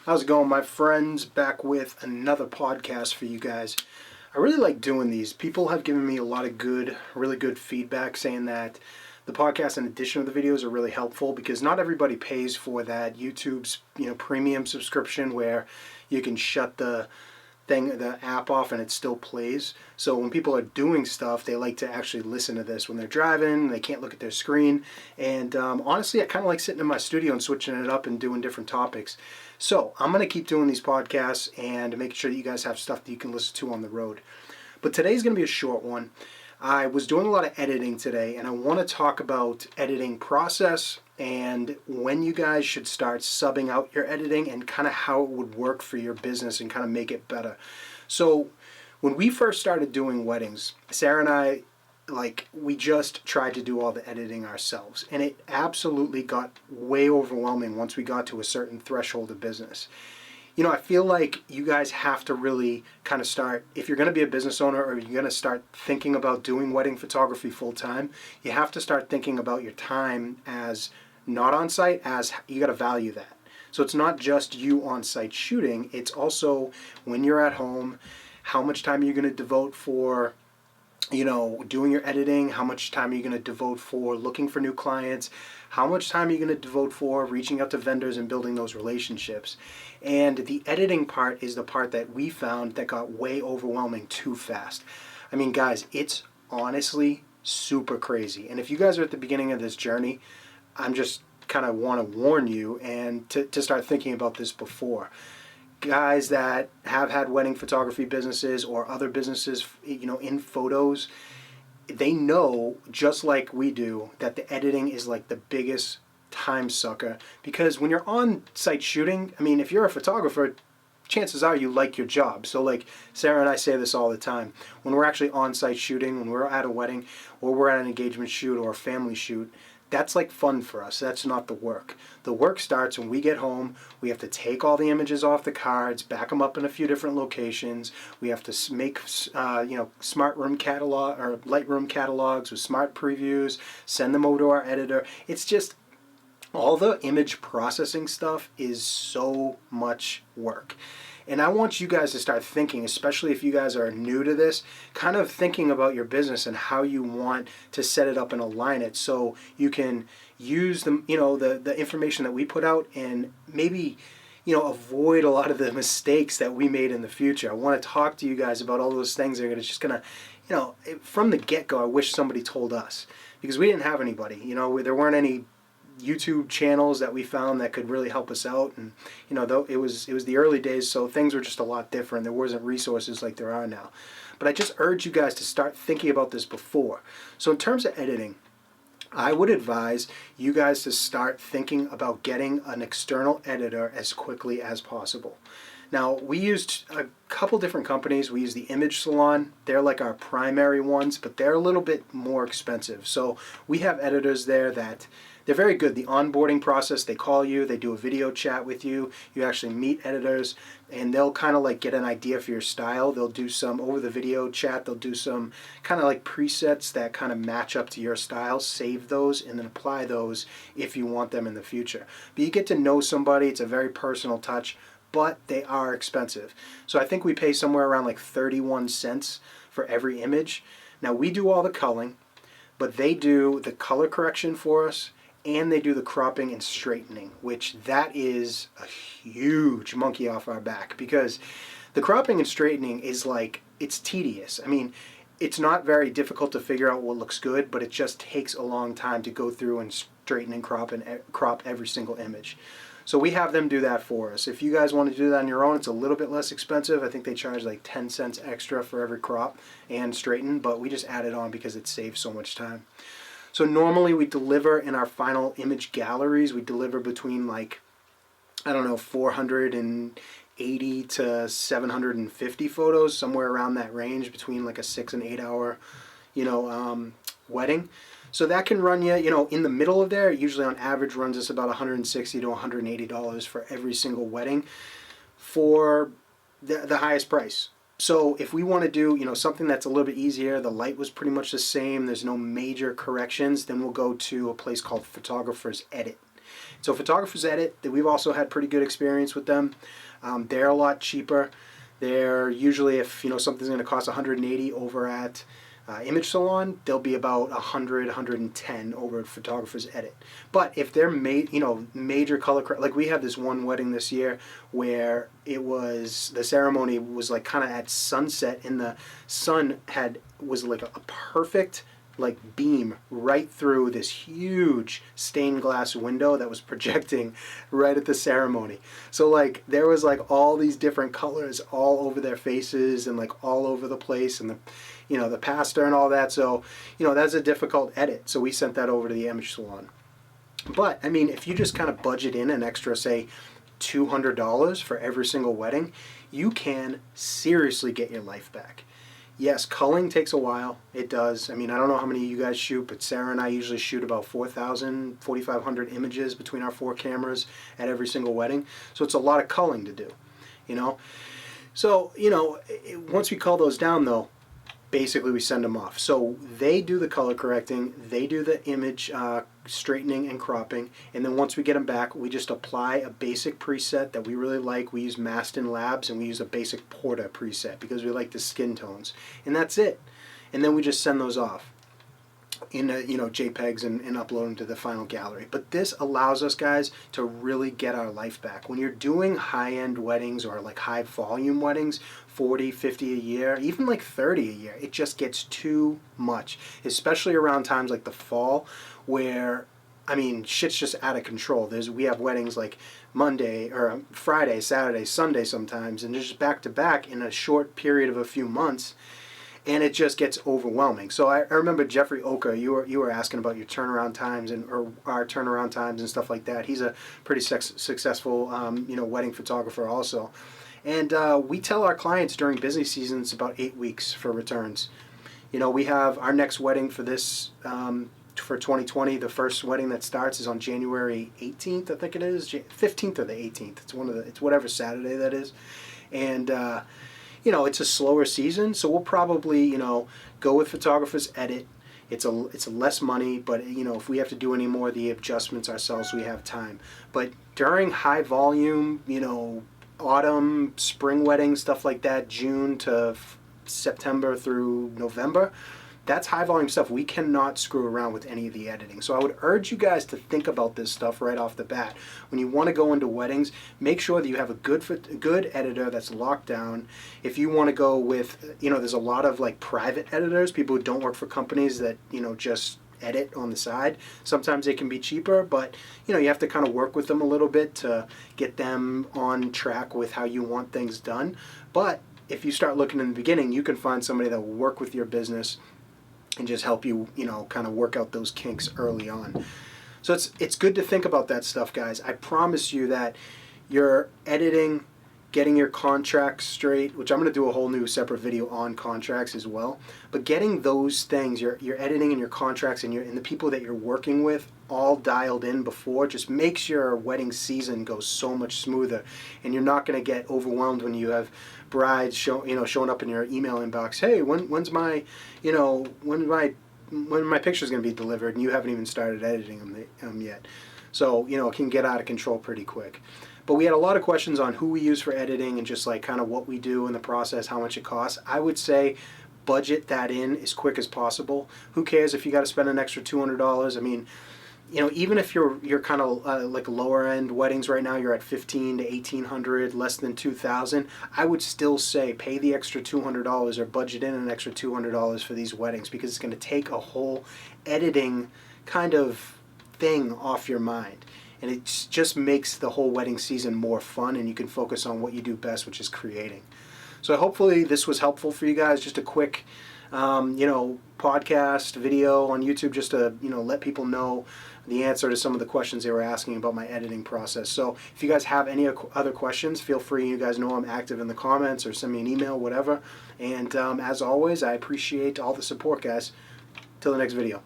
How's it going, my friends? Back with another podcast for you guys. I really like doing these. People have given me a lot of really good feedback saying that the podcast in addition to the videos are really helpful because not everybody pays for that YouTube's, premium subscription where you can shut the app off and it still plays. So when people are doing stuff, they like to actually listen to this when they're driving. They can't look at their screen. And honestly, I kind of like sitting in my studio and switching it up and doing different topics. So I'm going to keep doing these podcasts and making sure that you guys have stuff that you can listen to on the road. But today's going to be a short one. I was doing a lot of editing today, and I want to talk about editing process and when you guys should start subbing out your editing and kind of how it would work for your business and kind of make it better. So when we first started doing weddings, Sarah and I, we just tried to do all the editing ourselves, and it absolutely got way overwhelming once we got to a certain threshold of business. I feel like you guys have to really kind of start, if you're going to be a business owner or you're going to start thinking about doing wedding photography full time, you have to start thinking about your time as not on site, as you got to value that. So it's not just you on site shooting, it's also when you're at home, how much time you're going to devote for doing your editing, how much time are you going to devote for looking for new clients, how much time are you going to devote for reaching out to vendors and building those relationships. And the editing part is the part that we found that got way overwhelming too fast. I mean, guys, it's honestly super crazy. And if you guys are at the beginning of this journey, I'm just kind of want to warn you and to start thinking about this before. Guys that have had wedding photography businesses or other businesses, in photos, they know, just like we do, that the editing is like the biggest time sucker. Because when you're on site shooting, I mean, if you're a photographer, chances are you like your job. So like Sarah and I say this all the time. When we're actually on site shooting, when we're at a wedding or we're at an engagement shoot or a family shoot, that's like fun for us. That's not the work. The work starts when we get home. We have to take all the images off the cards, back them up in a few different locations. We have to make, smart room catalog or Lightroom catalogs with smart previews, send them over to our editor. It's just all the image processing stuff is so much work. And I want you guys to start thinking, especially if you guys are new to this, kind of thinking about your business and how you want to set it up and align it so you can use the information that we put out and maybe avoid a lot of the mistakes that we made in the future. I want to talk to you guys about all those things that are just going to, from the get-go, I wish somebody told us because we didn't have anybody. There weren't any YouTube channels that we found that could really help us out, and though it was the early days, so things were just a lot different. There wasn't resources like there are now. But I just urge you guys to start thinking about this before. So in terms of editing, I would advise you guys to start thinking about getting an external editor as quickly as possible. Now, we used a couple different companies. We use the Image Salon. They're like our primary ones, but they're a little bit more expensive. So we have editors there that they're very good. The onboarding process, they call you, they do a video chat with you, you actually meet editors, and they'll kind of like get an idea for your style. They'll do some, over the video chat, they'll do some kind of like presets that kind of match up to your style, save those, and then apply those if you want them in the future. But you get to know somebody, it's a very personal touch, but they are expensive. So I think we pay somewhere around like 31 cents for every image. Now we do all the culling, but they do the color correction for us, and they do the cropping and straightening, which that is a huge monkey off our back because the cropping and straightening is like, it's tedious. I mean, it's not very difficult to figure out what looks good, but it just takes a long time to go through and straighten and crop every single image. So we have them do that for us. If you guys want to do that on your own, it's a little bit less expensive. I think they charge like 10 cents extra for every crop and straighten, but we just add it on because it saves so much time. So normally we deliver in our final image galleries, we deliver between 480 to 750 photos, somewhere around that range, between like a 6 and 8 hour, wedding. So that can run you, in the middle of there, usually on average runs us about $160 to $180 for every single wedding for the highest price. So if we want to do, something that's a little bit easier, the light was pretty much the same, there's no major corrections, then we'll go to a place called Photographer's Edit. So Photographers Edit, we've also had pretty good experience with them. They're a lot cheaper. They're usually, if something's going to cost 180 over at Image Salon, they'll be about 100, 110 over at Photographers Edit. But if they're major color, like we had this one wedding this year where the ceremony was like kind of at sunset, and the sun was like a perfect like beam right through this huge stained glass window that was projecting right at the ceremony. So like there was like all these different colors all over their faces and like all over the place, and the pastor and all that. So that's a difficult edit. So we sent that over to the Image Salon. But I mean, if you just kind of budget in an extra, say, $200 for every single wedding, you can seriously get your life back. Yes, culling takes a while. It does. I mean, I don't know how many of you guys shoot, but Sarah and I usually shoot about 4,000, 4,500 images between our 4 cameras at every single wedding. So it's a lot of culling to do, So, once we cull those down, though, basically we send them off. So they do the color correcting, they do the image straightening and cropping, and then once we get them back, we just apply a basic preset that we really like. We use Maston Labs, and we use a basic Porta preset because we like the skin tones, and that's it. And then we just send those off in JPEGs and upload them to the final gallery. But this allows us, guys, to really get our life back. When you're doing high-end weddings or like high volume weddings, 40, 50 a year, even like 30 a year, it just gets too much, especially around times like the fall where, I mean, shit's just out of control. We have weddings like Monday or Friday, Saturday, Sunday sometimes, and they're just back to back in a short period of a few months, and it just gets overwhelming. So I remember Jeffrey Oka, you were asking about your turnaround times or our turnaround times and stuff like that. He's a pretty successful wedding photographer also. And we tell our clients during busy seasons about 8 weeks for returns. We have our next wedding for this for 2020. The first wedding that starts is on January 18th, I think it is, 15th or the 18th. It's whatever Saturday that is, and it's a slower season, so we'll probably go with Photographers Edit. It's less money, but if we have to do any more of the adjustments ourselves, we have time. But during high volume, autumn, spring weddings, stuff like that, June to September through November, that's high volume stuff. We cannot screw around with any of the editing. So I would urge you guys to think about this stuff right off the bat. When you want to go into weddings, make sure that you have a good editor that's locked down. If you want to go with, there's a lot of like private editors, people who don't work for companies that, just edit on the side. Sometimes they can be cheaper, but you have to kind of work with them a little bit to get them on track with how you want things done. But if you start looking in the beginning, you can find somebody that will work with your business and just help you, kind of work out those kinks early on. So it's good to think about that stuff, guys. I promise you that your editing, getting your contracts straight, which I'm going to do a whole new separate video on contracts as well, but getting those things, your editing and your contracts and the people that you're working with all dialed in before just makes your wedding season go so much smoother, and you're not going to get overwhelmed when you have brides showing up in your email inbox. Hey, when's my picture's going to be delivered, and you haven't even started editing them yet. So it can get out of control pretty quick. But we had a lot of questions on who we use for editing and just like kind of what we do in the process, how much it costs. I would say budget that in as quick as possible. Who cares if you got to spend an extra $200? I mean, even if you're kind of like lower end weddings right now, you're at $1,500 to $1,800, less than $2,000. I would still say pay the extra $200 or budget in an extra $200 for these weddings, because it's going to take a whole editing kind of thing off your mind. And it just makes the whole wedding season more fun, and you can focus on what you do best, which is creating. So hopefully this was helpful for you guys. Just a quick, podcast video on YouTube, just to, let people know the answer to some of the questions they were asking about my editing process. So if you guys have any other questions, feel free. You guys know I'm active in the comments, or send me an email, whatever. And as always, I appreciate all the support, guys. Till the next video.